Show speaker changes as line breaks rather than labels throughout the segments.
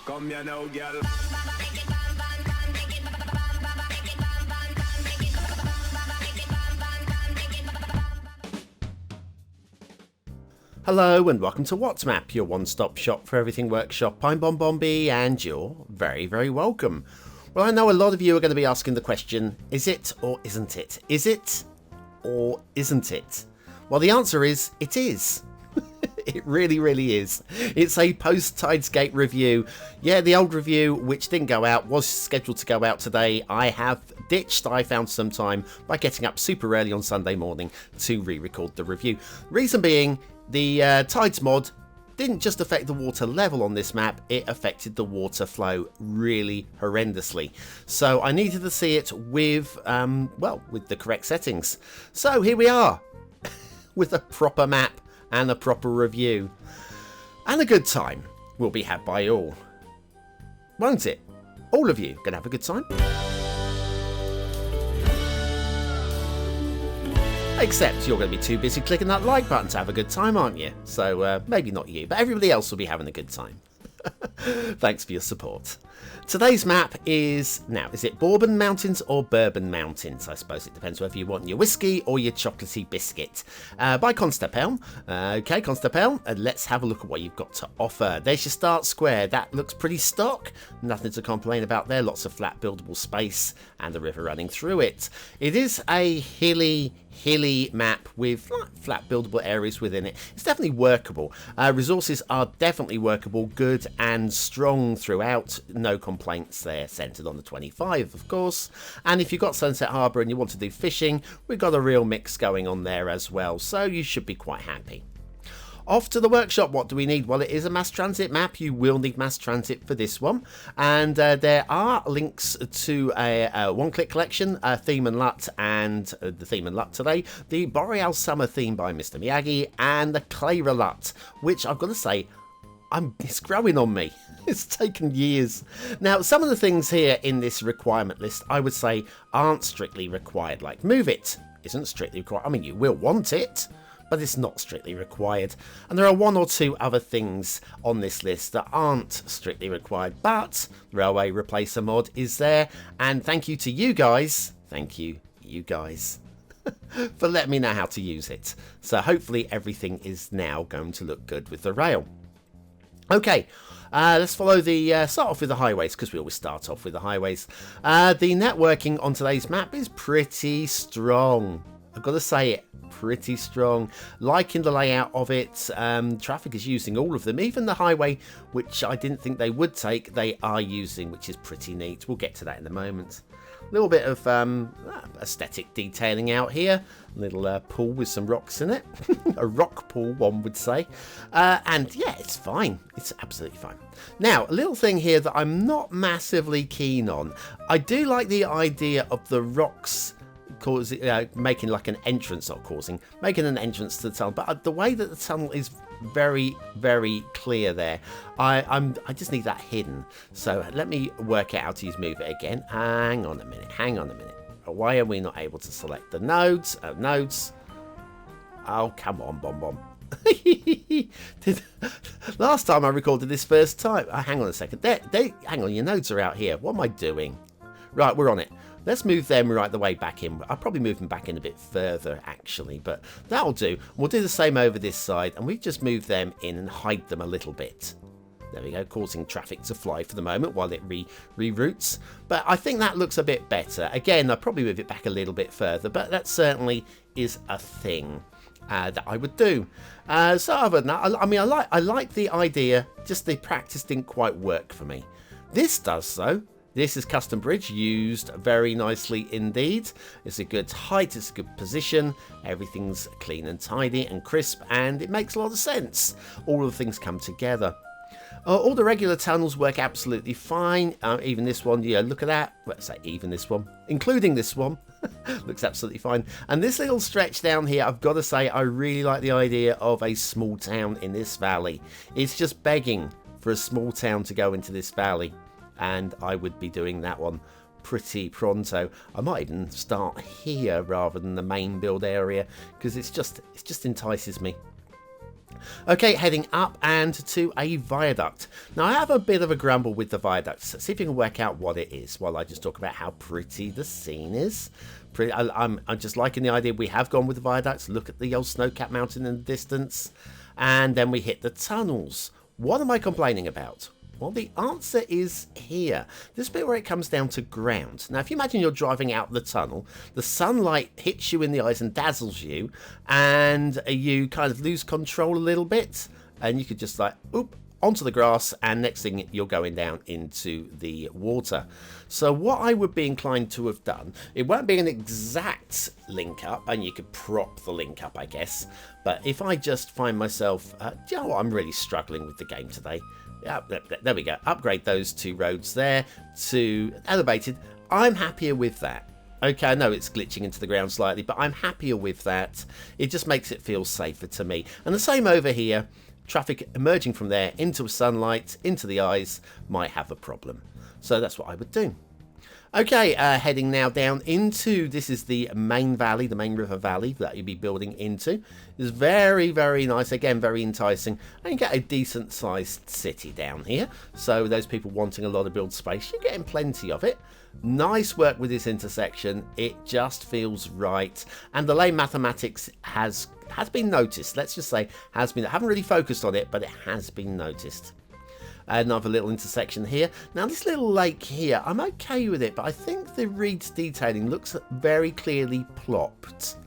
Come here now, girl.
Hello and welcome to WhatsMap, your one-stop shop for everything workshop. I'm BonBonB and you're very, very welcome. Well, I know a lot of you are going to be asking the question, is it or isn't it? Is it or isn't it? Well, the answer is, it is. It really, really is. It's a post-Tidesgate review. Yeah, the old review, which didn't go out, was scheduled to go out today. I have ditched. I found some time by getting up super early on Sunday morning to re-record the review. Reason being, the Tides mod didn't just affect the water level on this map, it affected the water flow really horrendously. So I needed to see it with, with the correct settings. So here we are, with a proper map and a proper review. And a good time will be had by all. Won't it? All of you gonna have a good time? Except you're going to be too busy clicking that like button to have a good time, aren't you? So maybe not you, but everybody else will be having a good time. Thanks for your support. Today's map is, now, is it Bourbon Mountains or Bourbon Mountains? I suppose it depends whether you want your whiskey or your chocolatey biscuit. By Konstapeln. Okay, Konstapeln, let's have a look at what you've got to offer. There's your start square. That looks pretty stock. Nothing to complain about there. Lots of flat buildable space and the river running through it. It is a hilly map with flat buildable areas within it. It's definitely workable. Resources are definitely workable, good and strong throughout. No complaints there, centered on the 25 of course. And if you've got Sunset Harbour and you want to do fishing, we've got a real mix going on there as well, so you should be quite happy. Off to the workshop, what do we need? Well, it is a mass transit map. You will need mass transit for this one. And there are links to a one-click collection, Theme and LUT, and the Theme and LUT today, the Boreal Summer theme by Mr. Miyagi, and the Clara LUT, which I've got to say, it's growing on me. It's taken years. Now, some of the things here in this requirement list, I would say, aren't strictly required. Like, Move It isn't strictly required. I mean, you will want it, but it's not strictly required. And there are one or two other things on this list that aren't strictly required, but Railway Replacer mod is there, and thank you to you guys, for letting me know how to use it. So hopefully everything is now going to look good with the rail. Okay, let's follow the start off with the highways, because we always start off with the highways. The networking on today's map is pretty strong. I've got to say it, pretty strong. Liking the layout of it. Traffic is using all of them, even the highway, which I didn't think they would take, they are using, which is pretty neat. We'll get to that in a moment. A little bit of aesthetic detailing out here. A little pool with some rocks in it. A rock pool, one would say. And yeah, it's fine. It's absolutely fine. Now, a little thing here that I'm not massively keen on. I do like the idea of the rocks making like an entrance, making an entrance to the tunnel, but the way that the tunnel is very, very clear there, I just need that hidden. So let me work out how to Move It again. Hang on a minute. Why are we not able to select the nodes? Oh, come on, BonBonB. Last time I recorded this first time. Hang on a second. Hang on, your nodes are out here. What am I doing? Right, we're on it. Let's move them right the way back in. I'll probably move them back in a bit further, actually, but that'll do. We'll do the same over this side, and we've just moved them in and hide them a little bit. There we go, causing traffic to fly for the moment while it reroutes. But I think that looks a bit better. Again, I'll probably move it back a little bit further, but that certainly is a thing that I would do. So other than that, I like the idea, just the practice didn't quite work for me. This does, though. This is custom bridge, used very nicely indeed. It's a good height, it's a good position, everything's clean and tidy and crisp, and it makes a lot of sense. All of the things come together. All the regular tunnels work absolutely fine. Even this one, yeah, look at that. Let's say even this one, including this one, looks absolutely fine. And this little stretch down here, I've got to say, I really like the idea of a small town in this valley. It's just begging for a small town to go into this valley. And I would be doing that one pretty pronto. I might even start here rather than the main build area, because it just entices me. Okay, heading up and to a viaduct. Now, I have a bit of a grumble with the viaducts. See if you can work out what it is while I just talk about how pretty the scene is. I'm just liking the idea we have gone with the viaducts. Look at the old snow-capped mountain in the distance. And then we hit the tunnels. What am I complaining about? Well, the answer is here. This bit where it comes down to ground. Now, if you imagine you're driving out the tunnel, the sunlight hits you in the eyes and dazzles you, and you kind of lose control a little bit, and you could just like, oop, onto the grass, and next thing you're going down into the water. So what I would be inclined to have done, it won't be an exact link up, and you could prop the link up, I guess, but if I just find myself, you know what, I'm really struggling with the game today. Yeah, there we go. Upgrade those 2 roads there to elevated. I'm happier with that. Okay, I know it's glitching into the ground slightly, but I'm happier with that. It just makes it feel safer to me. And the same over here. Traffic emerging from there into sunlight, into the eyes, might have a problem. So that's what I would do. Okay, heading now down into, this is the main valley, the main river valley that you'll be building into. It's very, very nice, again, very enticing. And you get a decent sized city down here. So those people wanting a lot of build space, you're getting plenty of it. Nice work with this intersection. It just feels right. And the lane mathematics has been noticed. Let's just say has been. I haven't really focused on it, but it has been noticed. Another little intersection here. Now this little lake here, I'm okay with it, but I think the reeds detailing looks very clearly plopped.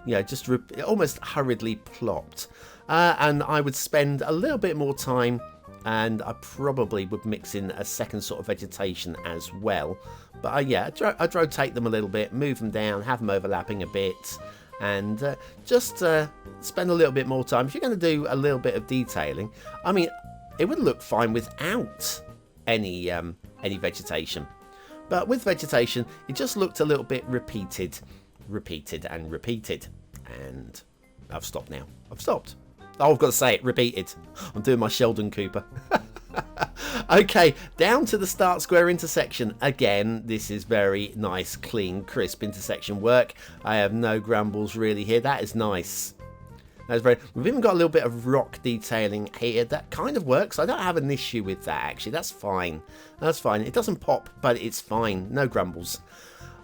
You know, just almost hurriedly plopped. And I would spend a little bit more time, and I probably would mix in a second sort of vegetation as well. But yeah, I'd rotate them a little bit, move them down, have them overlapping a bit, and just spend a little bit more time. If you're going to do a little bit of detailing, I mean, it would look fine without any vegetation. But with vegetation, it just looked a little bit repeated. And I've stopped now. I've stopped. Oh, I've got to say it, repeated. I'm doing my Sheldon Cooper. Okay, down to the start square intersection. Again, this is very nice, clean, crisp intersection work. I have no grumbles really here. That is nice. We've even got a little bit of rock detailing here. That kind of works. I don't have an issue with that, actually. That's fine. That's fine. It doesn't pop, but it's fine. No grumbles.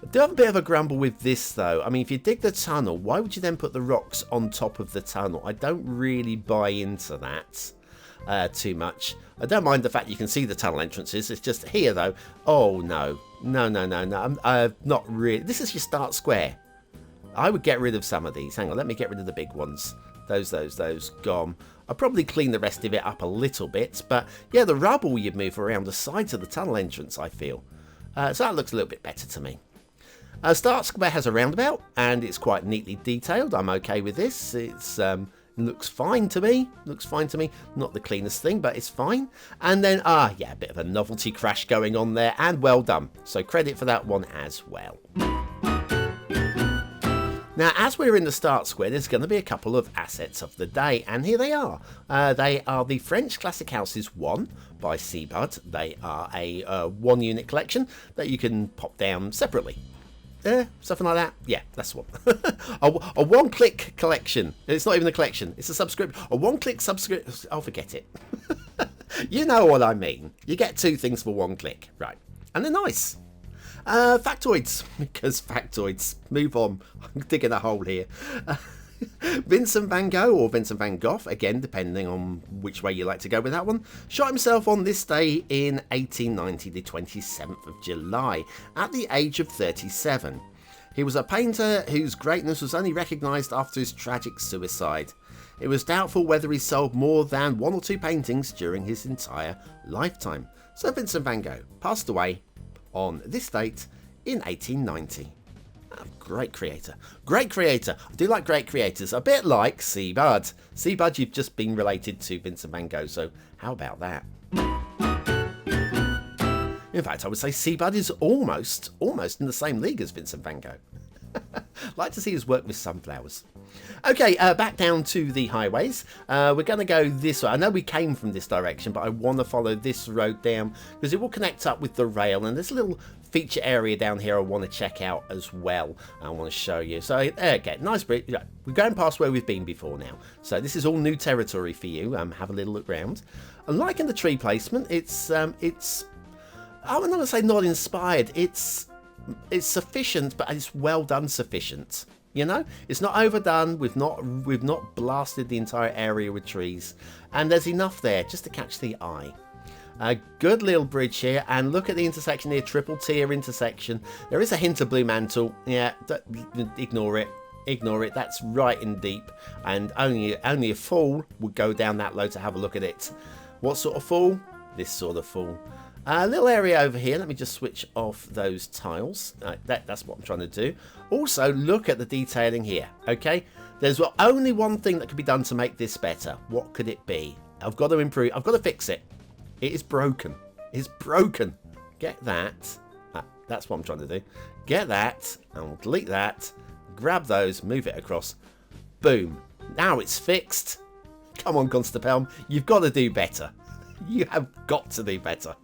I do have a bit of a grumble with this, though. I mean, if you dig the tunnel, why would you then put the rocks on top of the tunnel? I don't really buy into that too much. I don't mind the fact you can see the tunnel entrances. It's just here, though. Oh, no. No. I'm not really... This is your start square. I would get rid of some of these. Hang on, let me get rid of the big ones. Those, gone. I'll probably clean the rest of it up a little bit, but yeah, the rubble you'd move around the sides of the tunnel entrance, I feel. So that looks a little bit better to me. Start square has a roundabout, and it's quite neatly detailed. I'm okay with this. It's looks fine to me. Looks fine to me. Not the cleanest thing, but it's fine. And then, yeah, a bit of a novelty crash going on there, and well done. So credit for that one as well. Now, as we're in the start square, there's going to be a couple of assets of the day, and here they are. They are the French Classic Houses 1 by cbudd. They are a one-unit collection that you can pop down separately. Something like that. Yeah, that's one. a one-click collection. It's not even a collection. It's a subscription. A one-click subscription. Oh, forget it. You know what I mean. You get 2 things for 1 click. Right. And they're nice. Factoids, because factoids. Move on. I'm digging a hole here. Vincent van Gogh, or Vincent van Gogh, again, depending on which way you like to go with that one, shot himself on this day in 1890, the 27th of July, at the age of 37. He was a painter whose greatness was only recognised after his tragic suicide. It was doubtful whether he sold more than 1 or 2 paintings during his entire lifetime. So Vincent van Gogh passed away on this date in 1890. Great creator. Great creator. I do like great creators. A bit like cbudd. cbudd, you've just been related to Vincent van Gogh, so how about that? In fact, I would say cbudd is almost in the same league as Vincent van Gogh. Like to see us work with sunflowers. Okay, back down to the highways. We're going to go this way. I know we came from this direction, but I want to follow this road down because it will connect up with the rail. And there's a little feature area down here I want to check out as well. I want to show you. So, okay, nice bridge. We're going past where we've been before now. So this is all new territory for you. Have a little look round. And liking the tree placement, it's I would not going to say not inspired. It's sufficient, but it's well done sufficient. You know, it's not overdone. We've not blasted the entire area with trees, and there's enough there just to catch the eye. A good little bridge here, and look at the intersection here, triple tier intersection. There is a hint of blue mantle. Yeah, ignore it. Ignore it. That's right in deep, and only a fool would go down that low to have a look at it. What sort of fool? This sort of fool. A little area over here. Let me just switch off those tiles. That's what I'm trying to do. Also, look at the detailing here. Okay, there's only one thing that could be done to make this better. What could it be? I've got to improve. I've got to fix it. It is broken. It's broken. Get that. That's what I'm trying to do. Get that. And we'll delete that. Grab those. Move it across. Boom. Now it's fixed. Come on, Konstapeln. You've got to do better. You have got to do better.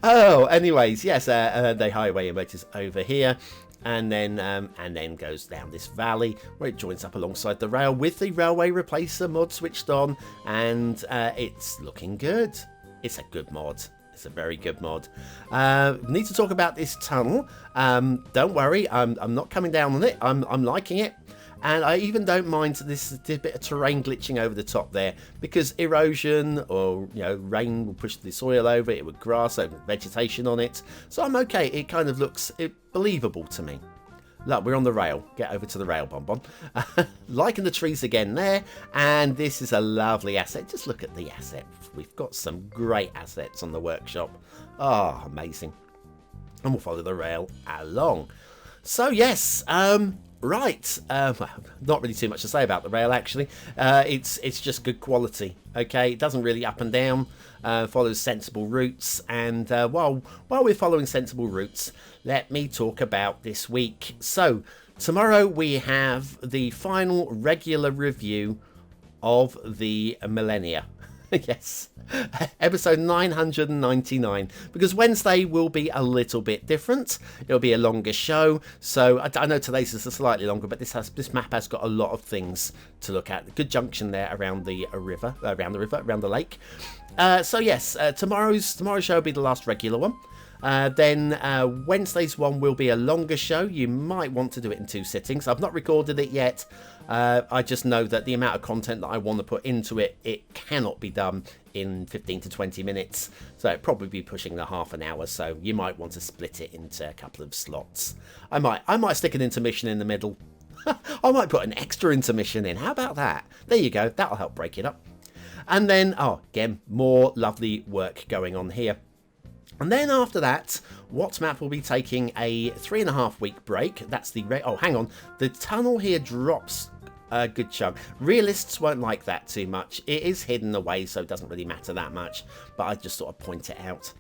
Oh, anyways, yes, the highway emerges over here, and then goes down this valley where it joins up alongside the rail with the railway replacer mod switched on, and it's looking good. It's a good mod. It's a very good mod. Need to talk about this tunnel. Don't worry, I'm not coming down on it. I'm liking it. And I even don't mind this bit of terrain glitching over the top there, because erosion or rain will push the soil over it with grass or vegetation on it. So I'm okay. It kind of looks believable to me. Look, we're on the rail. Get over to the rail, BonBon. Liking the trees again there, and this is a lovely asset. Just look at the asset. We've got some great assets on the workshop. Oh, amazing. And we'll follow the rail along. So yes, right, not really too much to say about the rail actually. It's just good quality. Okay, it doesn't really up and down, follows sensible routes, and while we're following sensible routes, let me talk about this week. So tomorrow we have the final regular review of the Millennia. Yes, episode 999, because Wednesday will be a little bit different. It'll be a longer show, so I know today's is slightly longer, but this map has got a lot of things to look at. Good junction there around the river, around the lake. So yes, tomorrow's show will be the last regular one. Then Wednesday's one will be a longer show. You might want to do it in 2 sittings. I've not recorded it yet. I just know that the amount of content that I want to put into it cannot be done in 15 to 20 minutes. So it'll probably be pushing the half an hour. So you might want to split it into a couple of slots. I might stick an intermission in the middle. I might put an extra intermission in. How about that? There you go. That'll help break it up. And then, again, more lovely work going on here. And then after that, WhatMap will be taking a 3.5 week break. That's the... Oh, hang on. The tunnel here drops a good chunk. Realists won't like that too much. It is hidden away, so it doesn't really matter that much. But I just thought I'd point it out.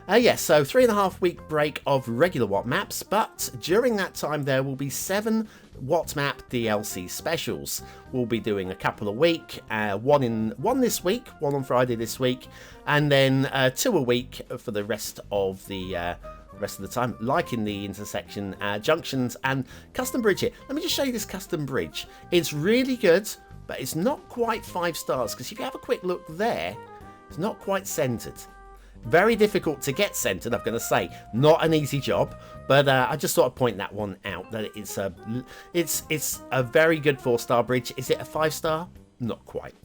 Yes, so 3.5 week break of regular WhatMaps. But during that time, there will be 7 WhatMap DLC specials. We'll be doing a couple a week, one this week, one on Friday this week, and then 2 a week for the rest of the time, like in the intersection, junctions, and custom bridge here. Let me just show you this custom bridge. It's really good, but it's not quite 5 stars, because if you have a quick look there, it's not quite centered. Very difficult to get centered, I'm going to say. Not an easy job, but I just thought I'd point that one out, that it's a very good 4-star bridge. Is it a 5-star? Not quite.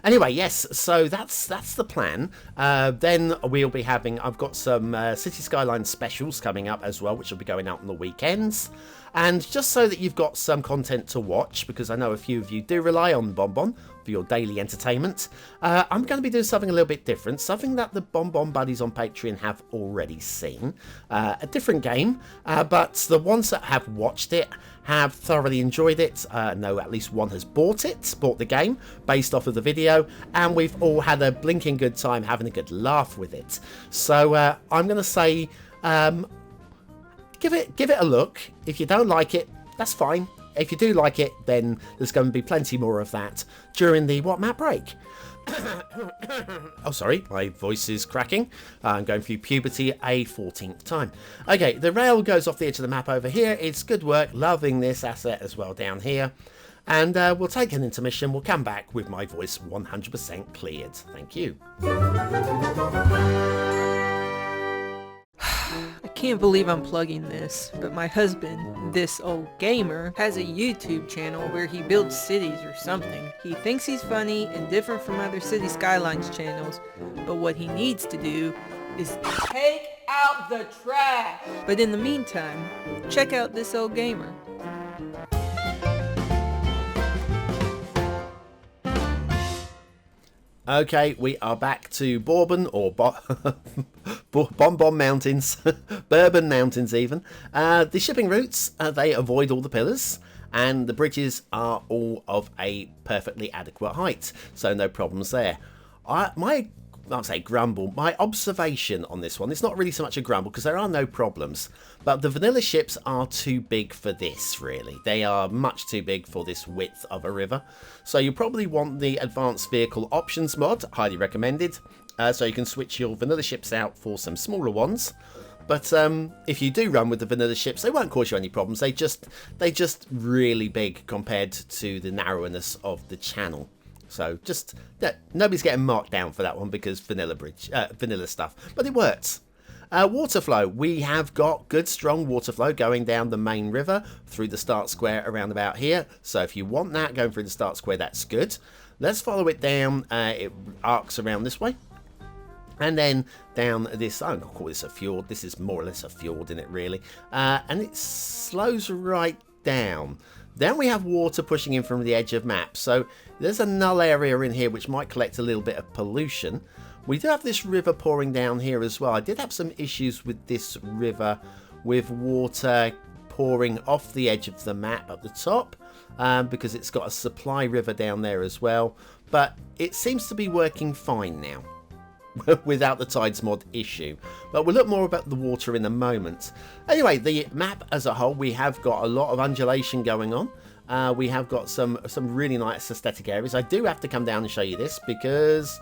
Anyway, yes, so that's the plan. Then we'll be having... I've got some Cities Skylines specials coming up as well, which will be going out on the weekends. And just so that you've got some content to watch, because I know a few of you do rely on BonBon for your daily entertainment, I'm going to be doing something a little bit different, something that the BonBon buddies on Patreon have already seen. A different game, but the ones that have watched it have thoroughly enjoyed it. No, at least one has bought the game based off of the video, and we've all had a blinking good time having a good laugh with it. So I'm going to say... give it a look. If you don't like it, that's fine. If you do like it, then there's going to be plenty more of that during the What Map break. Oh, sorry, my voice is cracking. I'm going through puberty a 14th time. Okay, the rail goes off the edge of the map over here. It's good work. Loving this asset as well down here. And we'll take an intermission. We'll come back with my voice 100% cleared. Thank you.
I can't believe I'm plugging this, but my husband, this old gamer, has a YouTube channel where he builds cities or something. He thinks he's funny and different from other Cities Skylines channels, but what he needs to do is take out the trash. But in the meantime, check out this old gamer.
Okay, we are back to Bourbon or BonBonB Mountains, Bourbon Mountains even. The shipping routes, they avoid all the pillars, and the bridges are all of a perfectly adequate height, so no problems there. I'll say grumble. My observation on this one, it's not really so much a grumble because there are no problems, but the vanilla ships are too big for this, really. They are much too big for this width of a river. So you probably want the advanced vehicle options mod, highly recommended, so you can switch your vanilla ships out for some smaller ones. But if you do run with the vanilla ships, they won't cause you any problems. They're just really big compared to the narrowness of the channel. So just nobody's getting marked down for that one because vanilla stuff, but it works. Water flow, we have got good strong water flow going down the main river through the start square around about here. So if you want that going through the start square, that's good. Let's follow it down. It arcs around this way. And then down this, I'm going to call this a fjord. This is more or less a fjord, isn't it, really? And it slows right down. Then we have water pushing in from the edge of map. So there's a null area in here which might collect a little bit of pollution. We do have this river pouring down here as well. I did have some issues with this river with water pouring off the edge of the map at the top because it's got a supply river down there as well. But it seems to be working fine now without the tides mod issue, but we'll look more about the water in a moment. Anyway, the map as a whole, we have got a lot of undulation going on. We have got some really nice aesthetic areas. I do have to come down and show you this because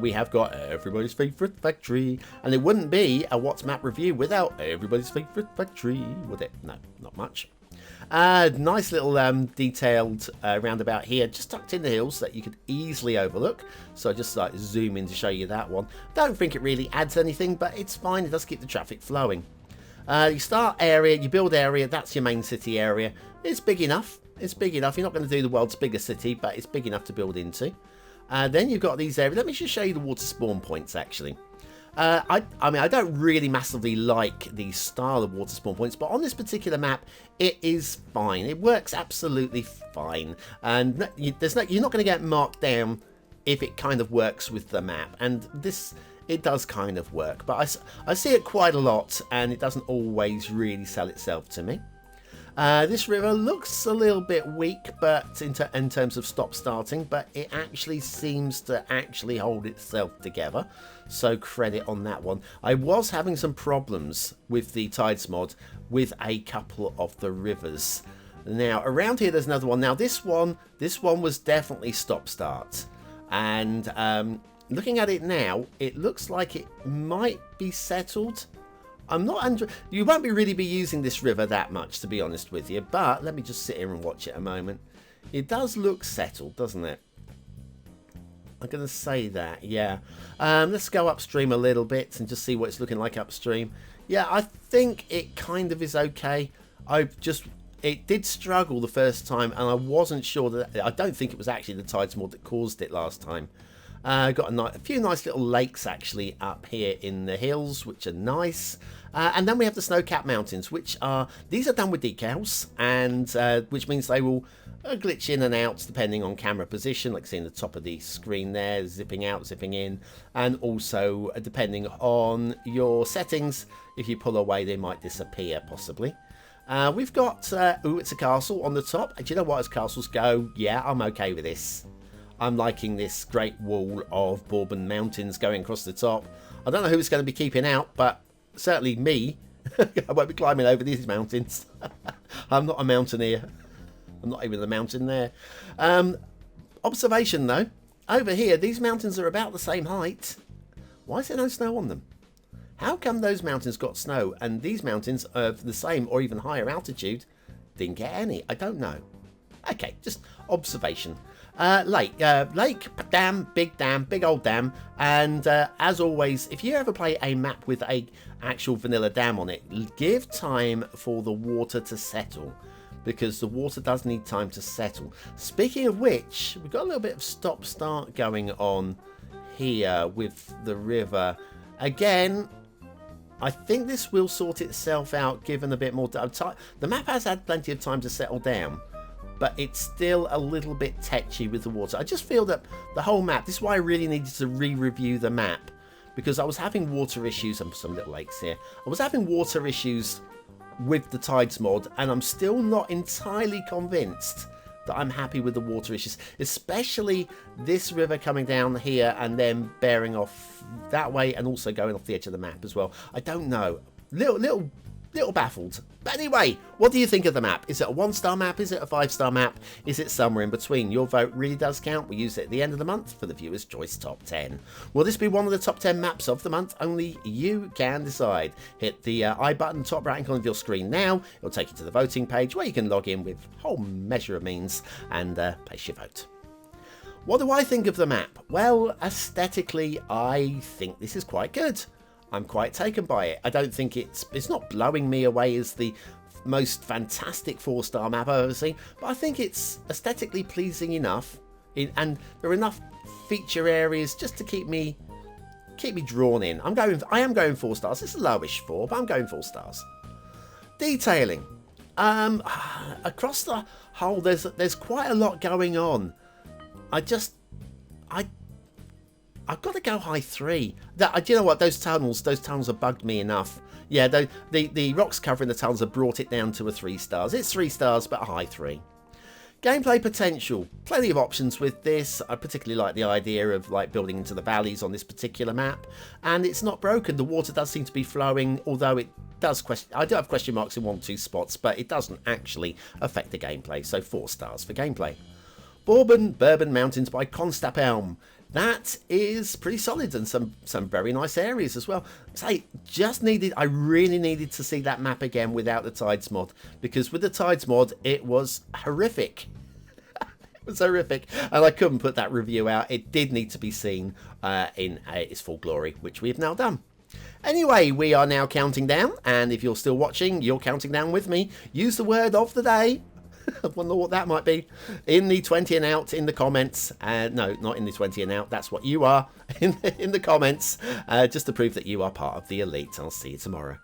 we have got everybody's favorite factory, and it wouldn't be a What's Map review without everybody's favorite factory, would it? No, not much. Nice little detailed roundabout here, just tucked in the hills that you could easily overlook. So I just like zoom in to show you that one. Don't think it really adds anything, but it's fine. It does keep the traffic flowing. You start area, you build area. That's your main city area. It's big enough. It's big enough. You're not going to do the world's biggest city, but it's big enough to build into. Then you've got these areas. Let me just show you the water spawn points actually. I mean, I don't really massively like the style of water spawn points, but on this particular map, it is fine. It works absolutely fine, and you're not going to get marked down if it kind of works with the map. And this, it does kind of work, but I see it quite a lot, and it doesn't always really sell itself to me. This river looks a little bit weak, but in terms of stop starting, but it actually seems to actually hold itself together. So credit on that one. I was having some problems with the tides mod with a couple of the rivers. Now around here there's another one. Now this one was definitely stop start, and looking at it now, it looks like it might be settled. You won't really be using this river that much, to be honest with you, but let me just sit here and watch it a moment. It does look settled, doesn't it? I'm going to say that, yeah. Let's go upstream a little bit and just see what it's looking like upstream. Yeah, I think it kind of is okay. It did struggle the first time, and I wasn't sure that. I don't think it was actually the tides mod that caused it last time. Got a few nice little lakes actually up here in the hills, which are nice. And then we have the snow-capped mountains, these are done with decals, and which means they will glitch in and out depending on camera position, like seeing the top of the screen there, zipping out, zipping in, and also depending on your settings, if you pull away they might disappear possibly. We've got, it's a castle on the top. Do you know what, as castles go, yeah, I'm okay with this. I'm liking this great wall of Bourbon Mountains going across the top. I don't know who it's going to be keeping out, but certainly me I won't be climbing over these mountains. I'm not a mountaineer. I'm not even the mountain there. Observation though. Over here, these mountains are about the same height. Why is there no snow on them? How come those mountains got snow and these mountains of the same or even higher altitude didn't get any? I don't know. Okay, just observation. Lake, dam, big old dam. And as always, if you ever play a map with a actual vanilla dam on it, give time for the water to settle, because the water does need time to settle. Speaking of which, we've got a little bit of stop-start going on here with the river. Again, I think this will sort itself out given a bit more time. The map has had plenty of time to settle down, but it's still a little bit tetchy with the water. I just feel that the whole map, this is why I really needed to re-review the map, because I was having water issues, and some little lakes here. I was having water issues with the tides mod, and I'm still not entirely convinced that I'm happy with the water issues, especially this river coming down here and then bearing off that way and also going off the edge of the map as well. I don't know. Little baffled. But anyway, what do you think of the map? Is it a 1-star map? Is it a 5-star map? Is it somewhere in between? Your vote really does count. We use it at the end of the month for the Viewers' Choice Top 10. Will this be one of the top 10 maps of the month? Only you can decide. Hit the I button top right corner of your screen now. It'll take you to the voting page where you can log in with a whole measure of means and place your vote. What do I think of the map? Well, aesthetically, I think this is quite good. I'm quite taken by it. I don't think it's not blowing me away as the most fantastic 4-star map I've ever seen, but I think it's aesthetically pleasing enough, and there are enough feature areas just to keep me drawn in. I am going 4 stars. It's a lowish 4, but I'm going 4 stars. Detailing. Across the whole, there's quite a lot going on. I've got to go high 3. Do you know what? Those tunnels have bugged me enough. Yeah, the rocks covering the tunnels have brought it down to a 3 stars. It's 3 stars, but a high 3. Gameplay potential. Plenty of options with this. I particularly like the idea of like building into the valleys on this particular map. And it's not broken. The water does seem to be flowing, although it does I do have question marks in 1 or 2 spots, but it doesn't actually affect the gameplay. So 4 stars for gameplay. Bourbon Mountains by Konstapeln. That is pretty solid, and some very nice areas as well. I really needed to see that map again without the tides mod, because with the tides mod it was horrific. It was horrific, and I couldn't put that review out. It did need to be seen in its full glory, which we have now done. Anyway, we are now counting down, and if you're still watching, you're counting down with me. Use the word of the day. I wonder what that might be. In the 20 and out in the comments. No, not in the 20 and out. That's what you are in the comments. Just to prove that you are part of the elite. I'll see you tomorrow.